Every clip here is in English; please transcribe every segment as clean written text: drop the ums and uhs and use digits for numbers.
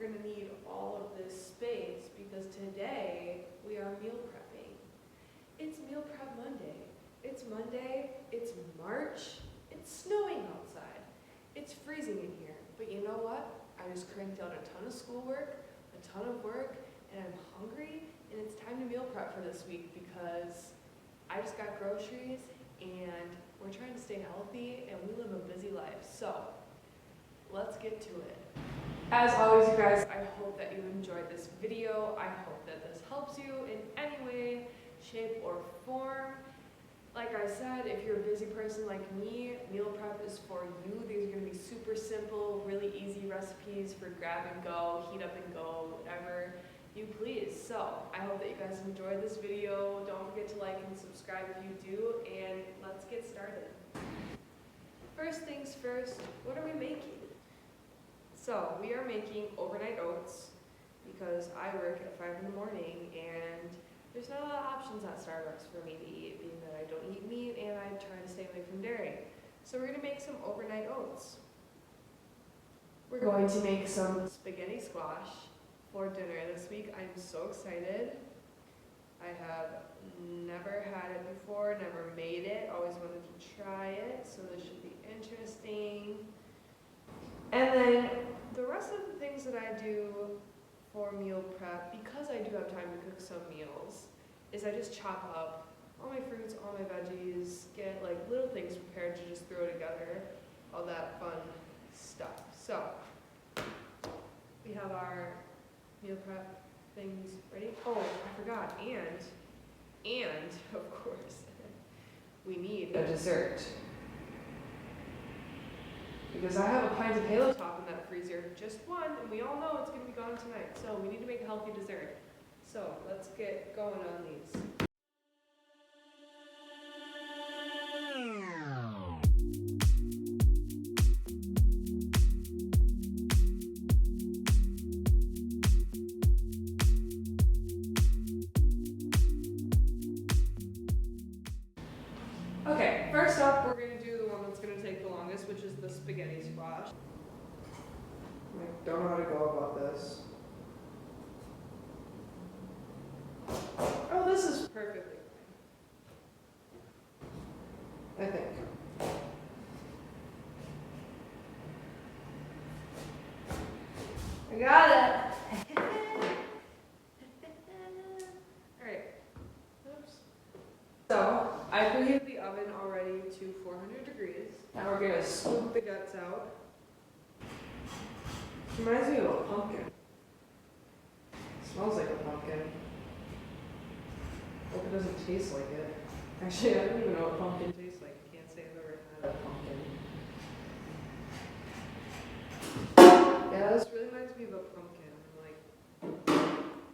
we're gonna need all of this space because today we are meal prepping. It's Meal Prep Monday. It's Monday, it's March, it's snowing outside. It's freezing in here, but you know what? I just cranked out a ton of schoolwork, a ton of work, and I'm hungry, and it's time to meal prep for this week because I just got groceries and we're trying to stay healthy and we live a busy life. So let's get to it. As always, you guys, I hope that you enjoyed this video. I hope that this helps you in any way, shape, or form. Like I said, if you're a busy person like me, meal prep is for you. These are going to be super simple, really easy recipes for grab and go, heat up and go, whatever you please. So I hope that you guys enjoyed this video. Don't forget to like and subscribe if you do, and let's get started. First things first, what are we making? So we are making overnight oats because I work at 5 in the morning and there's not a lot of options at Starbucks for me to eat, being that I don't eat meat and I'm trying to stay away from dairy. So we're going to make some overnight oats. We're going to make some spaghetti squash for dinner this week. I'm so excited. I have never had it before, never made it, always wanted to try it, so this should be interesting. And then the rest of the things that I do for meal prep, because I do have time to cook some meals, is I just chop up all my fruits, all my veggies, get like little things prepared to just throw together, all that fun stuff. So we have our meal prep things ready. Oh, I forgot, and of course, we need a dessert. Because I have a pint of Halo Top in that freezer, just one, and we all know it's going to be gone tonight. So we need to make a healthy dessert. So let's get going on these. Okay, first up, we're going to do the one that's going to take the longest, which is the spaghetti squash. I don't know how to go about this. Oh, this is perfectly fine, I think. I got it! Alright. Oops. So, I preheated the oven already to 400 degrees. Now we're going to scoop the guts out. Reminds me of a pumpkin. Smells like a pumpkin. Hope it doesn't taste like it. Actually, I don't even know what pumpkin tastes like. I can't say I've ever had a pumpkin. Yeah, this really reminds me of a pumpkin. Like,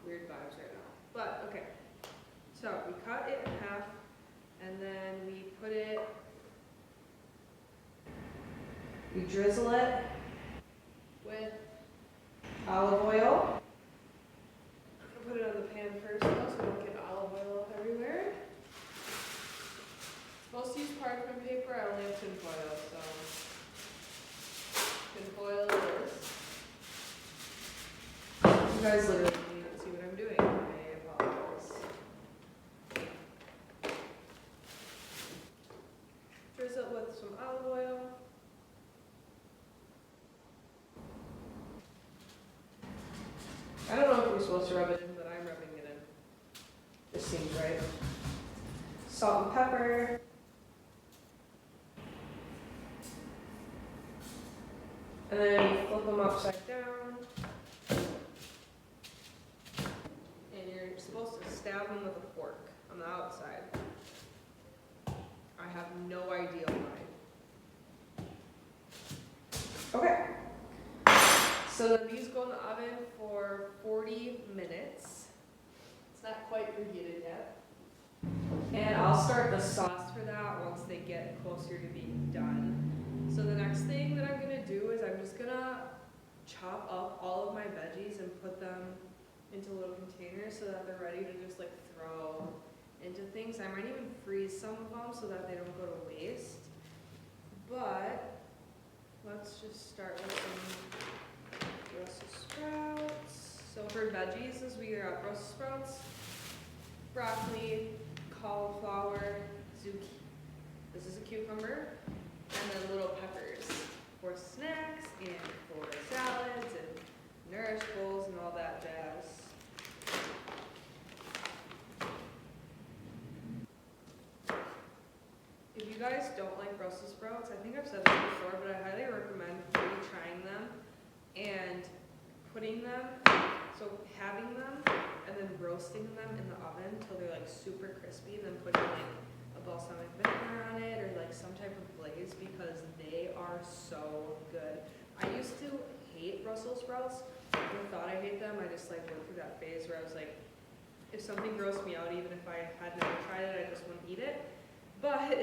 weird vibes right now. But, okay. So, we cut it in half, and then we put it, we drizzle it with olive oil. I'm going to put it on the pan first though, so we don't get olive oil everywhere. Supposed to use parchment paper, I only have tin foil, so tin foil it is. You guys literally can't see what I'm doing. I apologize. Drizzle it with some olive oil. I don't know if we're supposed to rub it in, but I'm rubbing it in. This seems right. Salt and pepper. And then you flip them upside down. And you're supposed to stab them with a fork on the outside. I have no idea why. Okay. So then these go in the oven for 40 minutes. It's not quite preheated yet. And I'll start the sauce for that once they get closer to being done. So the next thing that I'm going to do is I'm just going to chop up all of my veggies and put them into little containers so that they're ready to just like throw into things. I might even freeze some of them so that they don't go to waste. But let's just start with some Brussels sprouts. for veggies is we got Brussels sprouts, broccoli, cauliflower, zucchini. This is a cucumber, and then little peppers for snacks and for salads and nourish bowls and all that jazz. If you guys don't like Brussels sprouts, I think I've said this before, but I highly recommend maybe trying them and putting them, so having them and then roasting them in the oven until they're like super crispy, and then putting like a balsamic vinegar on it or like some type of glaze, because they are so good. I used to hate Brussels sprouts. I thought I hate them. I just like went through that phase where I was like, if something grossed me out, even if I had never tried it, I just wouldn't eat it. But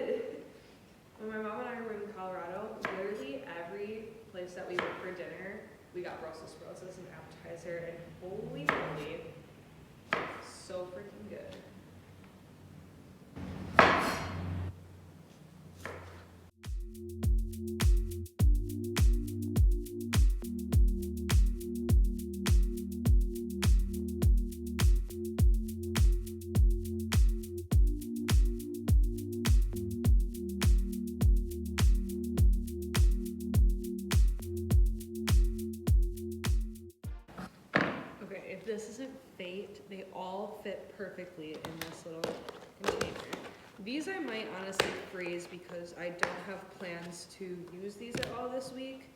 when my mom and I were in Colorado, literally every place that we went for dinner, we got Brussels sprouts as an appetizer, and holy moly, so freaking good. If this isn't fate, they all fit perfectly in this little container. These I might honestly freeze because I don't have plans to use these at all this week.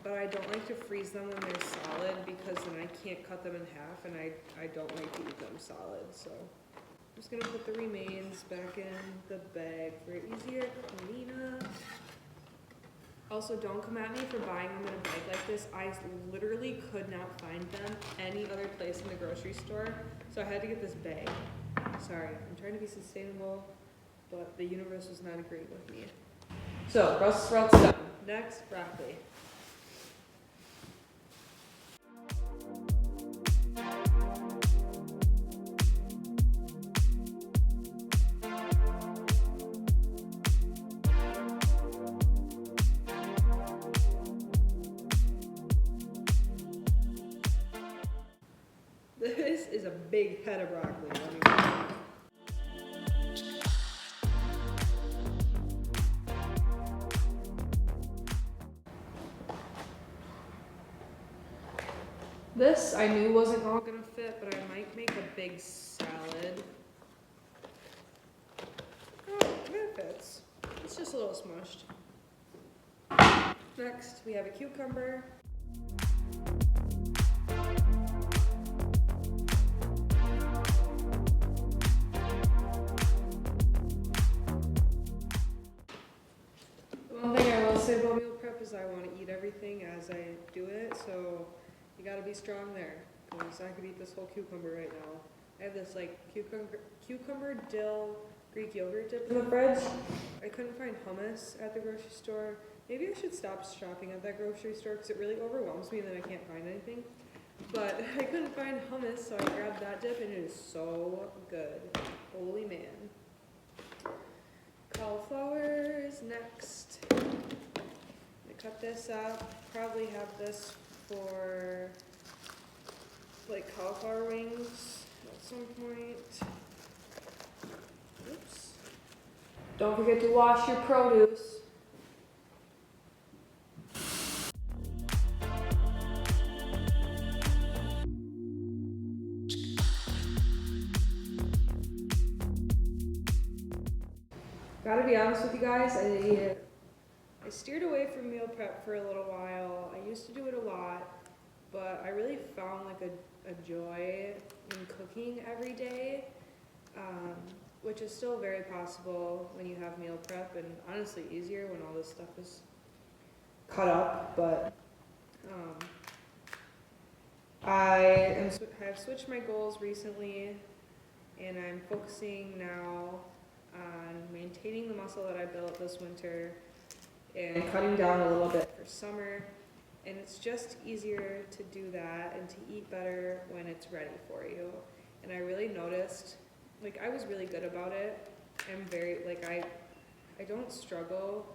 But I don't like to freeze them when they're solid because then I can't cut them in half, and I don't like to eat them solid. So I'm just gonna put the remains back in the bag for easier cleanup. Also, don't come at me for buying them in a bag like this. I literally could not find them any other place in the grocery store, so I had to get this bag. Sorry, I'm trying to be sustainable, but the universe was not agreeing with me. So, Brussels sprouts done. Next, broccoli. This is a big head of broccoli. Let me tell you. This I knew wasn't all gonna fit, but I might make a big salad. Oh, it fits. It's just a little smushed. Next, we have a cucumber. One thing I will say about meal prep is I want to eat everything as I do it, so you gotta be strong there, because I could eat this whole cucumber right now. I have this like cucumber dill Greek yogurt dip in the fridge. I couldn't find hummus at the grocery store. Maybe I should stop shopping at that grocery store because it really overwhelms me and then I can't find anything. But I couldn't find hummus, so I grabbed that dip and it is so good. Holy man. Cauliflower is next. I cut this up. Probably have this for like cauliflower wings at some point. Oops. Don't forget to wash your produce. Gotta be honest with you guys, I steered away from meal prep for a little while. I used to do it a lot, but I really found like a joy in cooking every day, which is still very possible when you have meal prep, and honestly easier when all this stuff is cut up. But I have switched my goals recently, and I'm focusing now on maintaining the muscle that I built this winter and cutting down a little bit for summer. And it's just easier to do that and to eat better when it's ready for you. And I really noticed, like, I was really good about it. I'm very, like, I don't struggle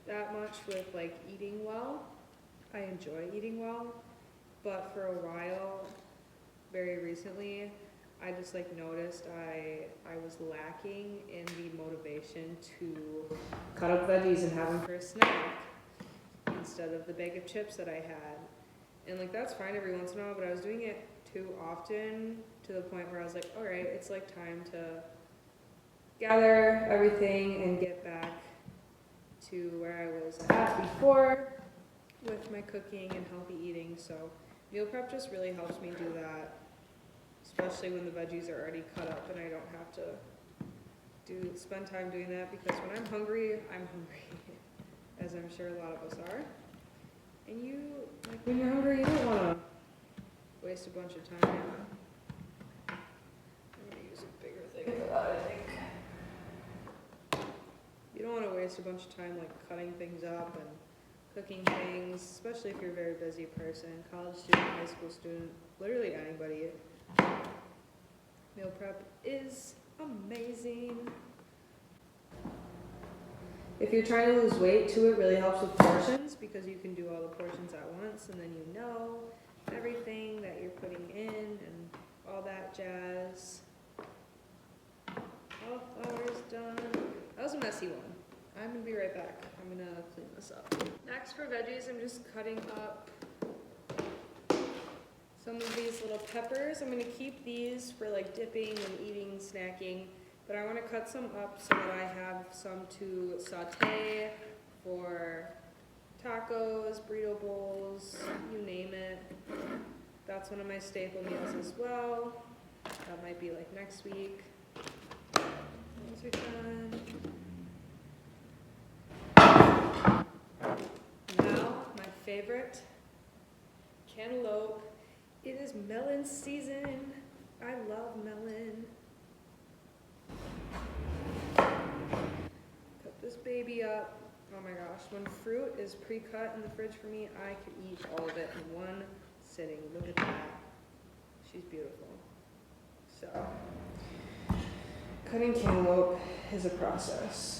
that much with like eating well. I enjoy eating well. but for a while, very recently, I just like noticed I was lacking in the motivation to cut up veggies and have them for a snack instead of the bag of chips that I had. And like that's fine every once in a while, but I was doing it too often to the point where I was like, all right, it's like time to gather everything and get back to where I was at before with my cooking and healthy eating. So meal prep just really helps me do that, especially when the veggies are already cut up and I don't have to spend time doing that, because when I'm hungry, as I'm sure a lot of us are. And you, like when you're hungry, you don't want to waste a bunch of time. I'm going to use a bigger thing for that, I think. You don't want to waste a bunch of time like cutting things up and cooking things, especially if you're a very busy person, college student, high school student, literally anybody. Meal prep is amazing. If you're trying to lose weight too, it really helps with portions, because you can do all the portions at once and then you know everything that you're putting in and all that jazz. Cauliflower's done. That was a messy one. I'm gonna be right back. I'm gonna clean this up. Next for veggies, I'm just cutting up some of these little peppers. I'm gonna keep these for like dipping and eating, snacking, but I wanna cut some up so that I have some to saute for tacos, burrito bowls, you name it. That's one of my staple meals as well. That might be like next week. Those are done. Now, my favorite, cantaloupe. It is melon season. I love melon. Cut this baby up. Oh my gosh, when fruit is pre-cut in the fridge for me, I could eat all of it in one sitting. Look at that. She's beautiful. So, cutting cantaloupe is a process.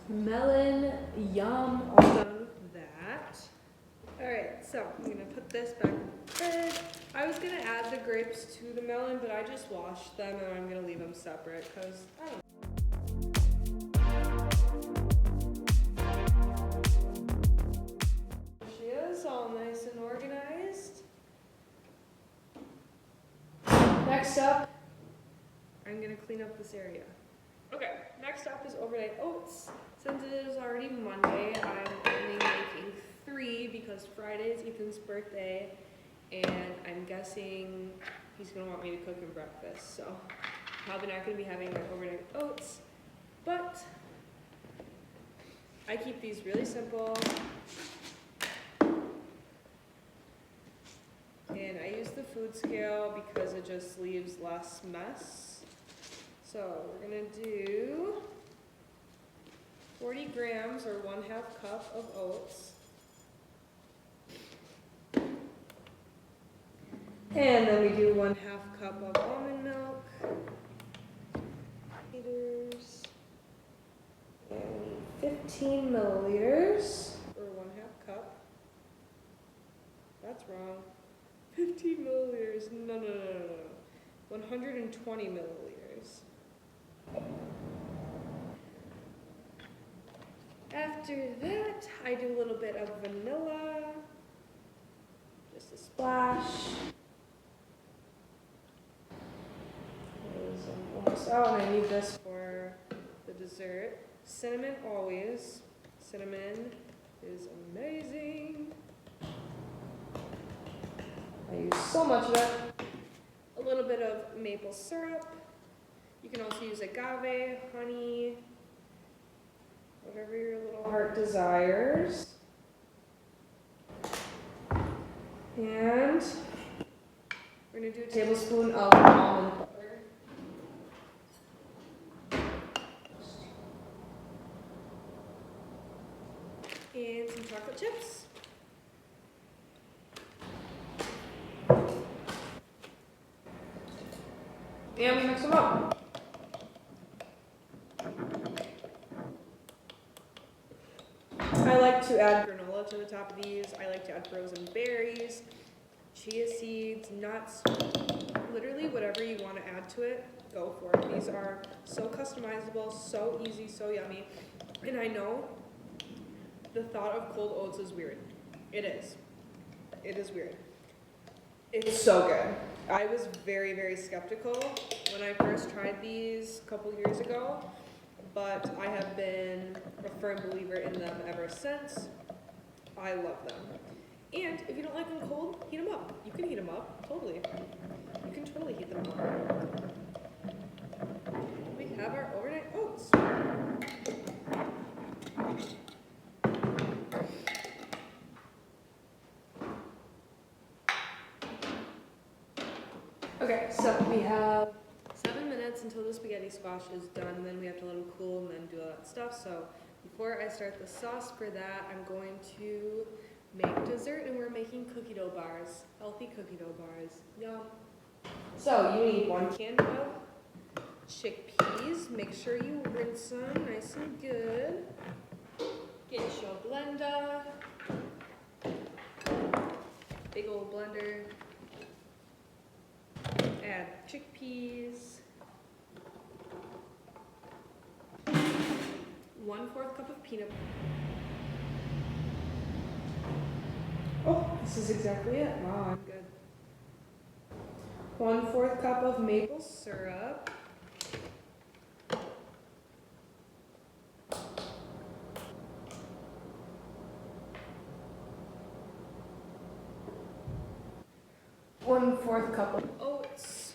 Melon, yum, all done with that. Alright, so I'm gonna put this back in the fridge. I was gonna add the grapes to the melon, but I just washed them and I'm gonna leave them separate because I don't know. There she is, all nice and organized. Next up, I'm gonna clean up this area. Okay, next up is overnight oats. Since it is already Monday, I'm only making 3 because Friday is Ethan's birthday, and I'm guessing he's gonna want me to cook him breakfast, so probably not gonna be having my overnight oats, but I keep these really simple, and I use the food scale because it just leaves less mess. So we're gonna do 40 grams or 1/2 cup of oats. And then we do 1/2 cup of almond milk. Liters. And 15 milliliters or 1/2 cup. That's wrong. 15 milliliters. No. 120 milliliters. After that, I do a little bit of vanilla, just a splash. I'm almost out, and I need this for the dessert. Cinnamon always. Cinnamon is amazing. I use so much of it. A little bit of maple syrup. You can also use agave, honey, whatever your little heart desires. And we're going to do a tablespoon of almond butter. and some chocolate chips. And we mix them up. I like to add granola to the top of these. I like to add frozen berries, chia seeds, nuts, literally whatever you want to add to it, go for it. These are so customizable, so easy, so yummy. And I know the thought of cold oats is weird. It is. It is weird. It's so good. I was very, very skeptical when I first tried these a couple years ago, but I have been a firm believer in them ever since. I love them. And if you don't like them cold, heat them up. You can heat them up, totally. You can totally heat them up. We have our overnight oats. Okay, so we have 7 minutes until the spaghetti squash is done, then we have to let them cool and then do all that stuff. So before I start the sauce for that, I'm going to make dessert, and we're making cookie dough bars, healthy cookie dough bars. Yum. So you need 1 can of chickpeas. Make sure you rinse them nice and good. Get your blender, big old blender. Add chickpeas. 1/4 cup of peanut butter. Oh, this is exactly it. Wow, I'm good. 1/4 cup of maple syrup. One-fourth cup of oats.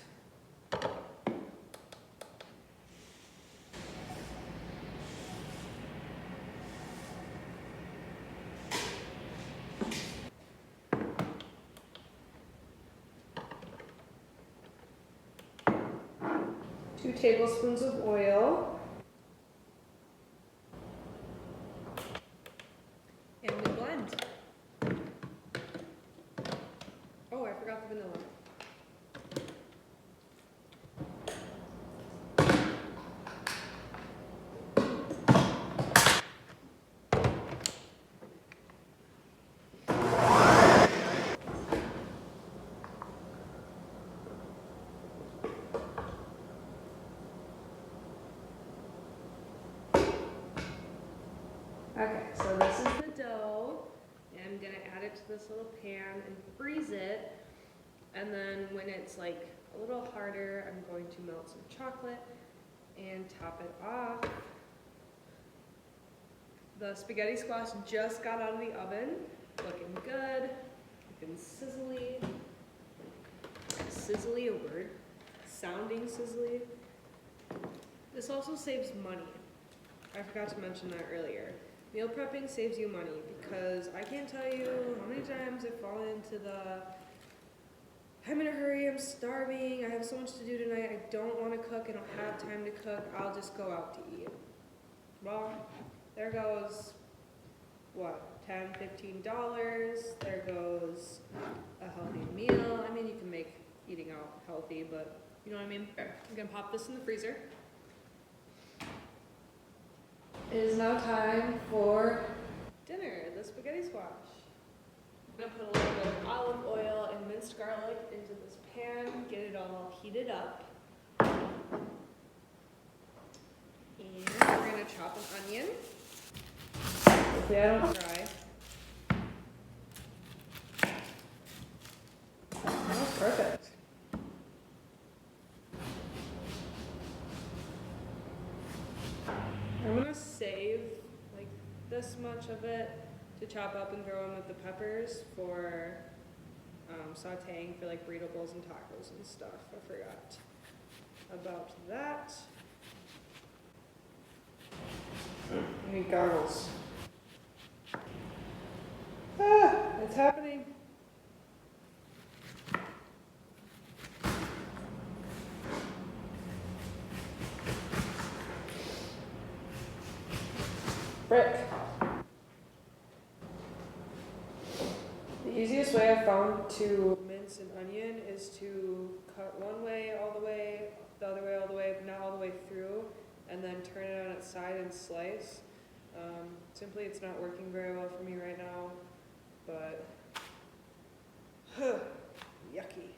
Two tablespoons of oil. And we blend. Oh, I forgot the vanilla. Okay, so this is the dough, and I'm gonna add it to this little pan and freeze it. And then when it's like a little harder, I'm going to melt some chocolate and top it off. The spaghetti squash just got out of the oven, looking good, looking sizzly. Sizzly, a word, sounding sizzly. This also saves money. I forgot to mention that earlier. Meal prepping saves you money because I can't tell you how many times I've fallen into the I'm in a hurry, I'm starving, I have so much to do tonight, I don't want to cook, I don't have time to cook, I'll just go out to eat. Well, there goes, what, $10, $15, there goes a healthy meal. I mean, you can make eating out healthy, but you know what I mean? I'm gonna pop this in the freezer. It is now time for dinner, the spaghetti squash. I'm gonna put a little bit of olive oil and minced garlic into this pan, get it all heated up. And we're gonna chop an onion. Hopefully I don't dry. Oh, perfect. I'm gonna save like this much of it to chop up and throw in with the peppers for sauteing for like burrito bowls and tacos and stuff. I forgot about that. I need goggles. Ah, it's happening. Frick. Easiest way I've found to mince an onion is to cut one way all the way, the other way all the way, but not all the way through, and then turn it on its side and slice. Simply it's not working very well for me right now, but yucky.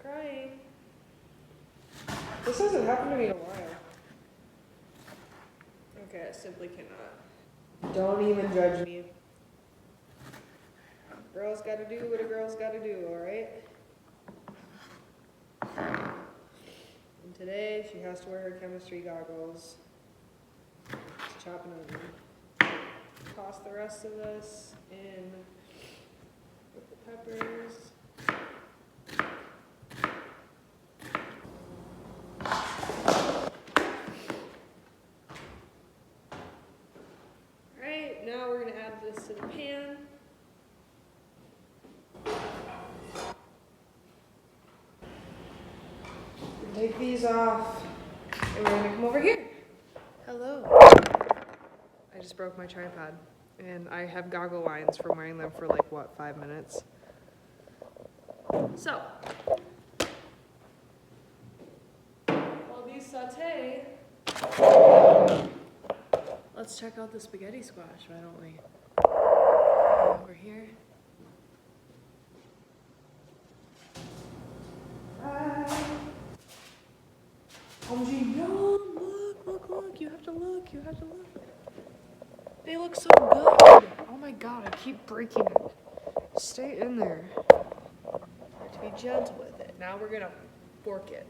Crying. This hasn't happened to me in a while. Okay, I simply cannot. Don't even judge me. Girl's gotta do what a girl's gotta do, alright? And today she has to wear her chemistry goggles. Just chop an onion. Toss the rest of this in with the peppers. Alright, now we're gonna add this to the pan. Take these off, and we're gonna come over here. Hello. I just broke my tripod, and I have goggle lines from wearing them for like, what, 5 minutes? So, while these saute, let's check out the spaghetti squash, why don't we? Over here. Look, you have to look. They look so good. Oh my god, I keep breaking it. Stay in there. You have to be gentle with it. Now we're gonna fork it.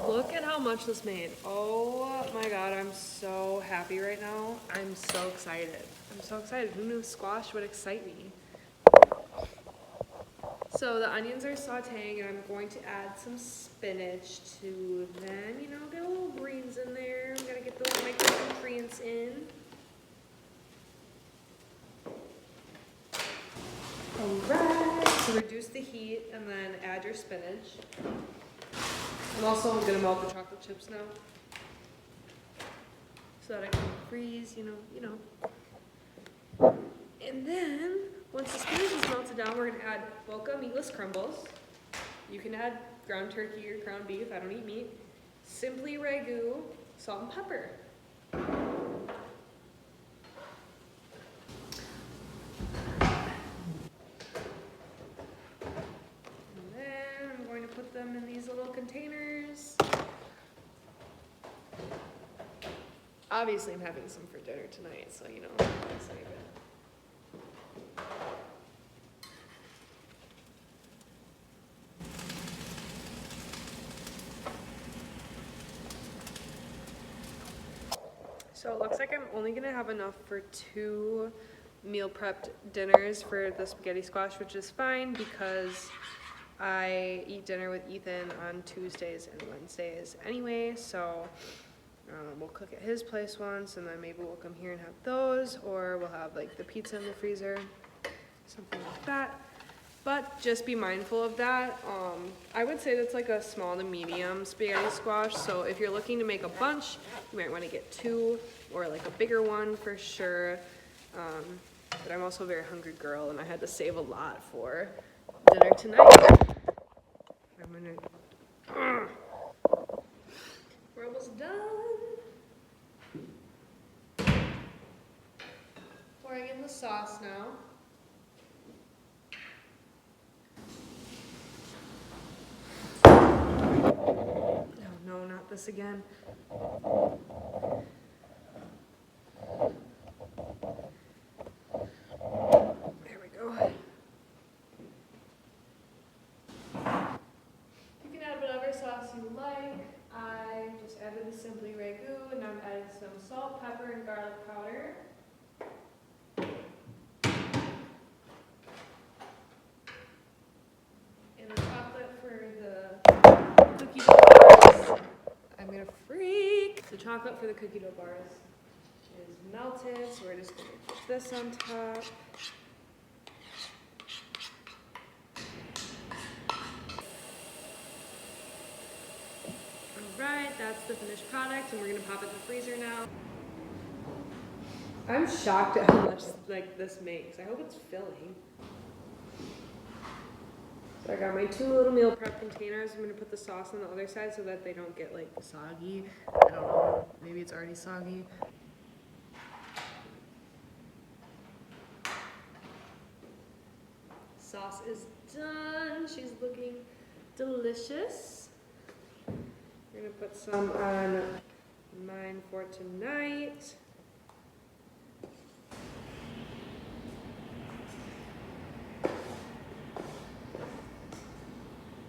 Look at how much this made. Oh my god, I'm so happy right now. I'm so excited. Who knew squash would excite me? So the onions are sauteing, and I'm going to add some spinach to them. You know, get a little greens in there. I'm gonna get those micronutrients in. Alright, so reduce the heat and then add your spinach. I'm also gonna melt the chocolate chips now, so that I can freeze, you know. And then, once the spinach is melted down, we're gonna add Boca meatless crumbles. You can add ground turkey or ground beef, I don't eat meat. Simply ragu, salt and pepper. Put them in these little containers. Obviously I'm having some for dinner tonight, so you know, I'll save it. So it looks like I'm only gonna have enough for 2 meal prepped dinners for the spaghetti squash, which is fine because I eat dinner with Ethan on Tuesdays and Wednesdays anyway, so we'll cook at his place once, and then maybe we'll come here and have those, or we'll have like the pizza in the freezer, something like that. But just be mindful of that. I would say that's like a small to medium spaghetti squash, so if you're looking to make a bunch, you might want to get 2, or like a bigger one for sure. But I'm also a very hungry girl, and I had to save a lot for dinner tonight. We're almost done. Pouring in the sauce now. No, not this again. There we go. You can add whatever sauce you like. I just added the Simply Ragu, and I'm adding some salt, pepper, and garlic powder. And the chocolate for the cookie dough. I'm gonna chocolate for the cookie dough bars is melted, so we're just gonna put this on top. Alright, that's the finished product, and we're gonna pop it in the freezer now. I'm shocked at how much like this makes. I hope it's filling. So I got my 2 little meal prep containers. I'm gonna put the sauce on the other side so that they don't get like soggy. I don't know, maybe it's already soggy. Sauce is done. She's looking delicious. We're gonna put some on mine for tonight.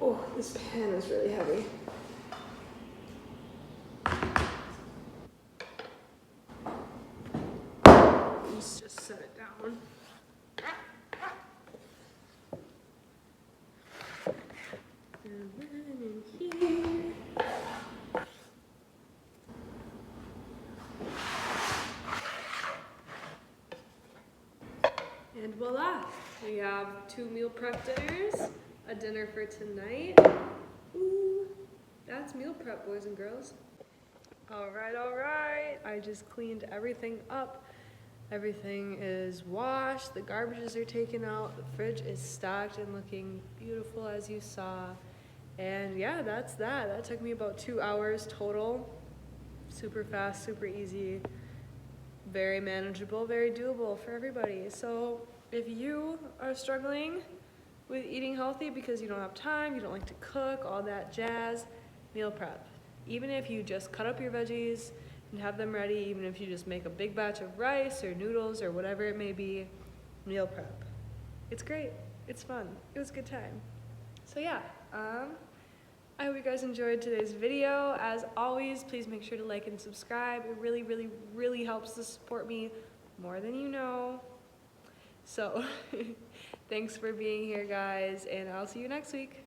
Oh, this pan is really heavy. Let's just set it down. And then in here. And voila, we have 2 meal prep dinners, a dinner for tonight. Ooh, that's meal prep, boys and girls. All right. I just cleaned everything up. Everything is washed, the garbages are taken out, the fridge is stocked and looking beautiful as you saw. And yeah, that's that. That took me about 2 hours total. Super fast, super easy, very manageable, very doable for everybody. So if you are struggling with eating healthy because you don't have time, you don't like to cook, all that jazz, meal prep. Even if you just cut up your veggies and have them ready, even if you just make a big batch of rice or noodles or whatever it may be, meal prep. It's great. It's fun. It was a good time. So yeah, I hope you guys enjoyed today's video. As always, please make sure to like and subscribe. It really helps to support me more than you know. So thanks for being here, guys, and I'll see you next week.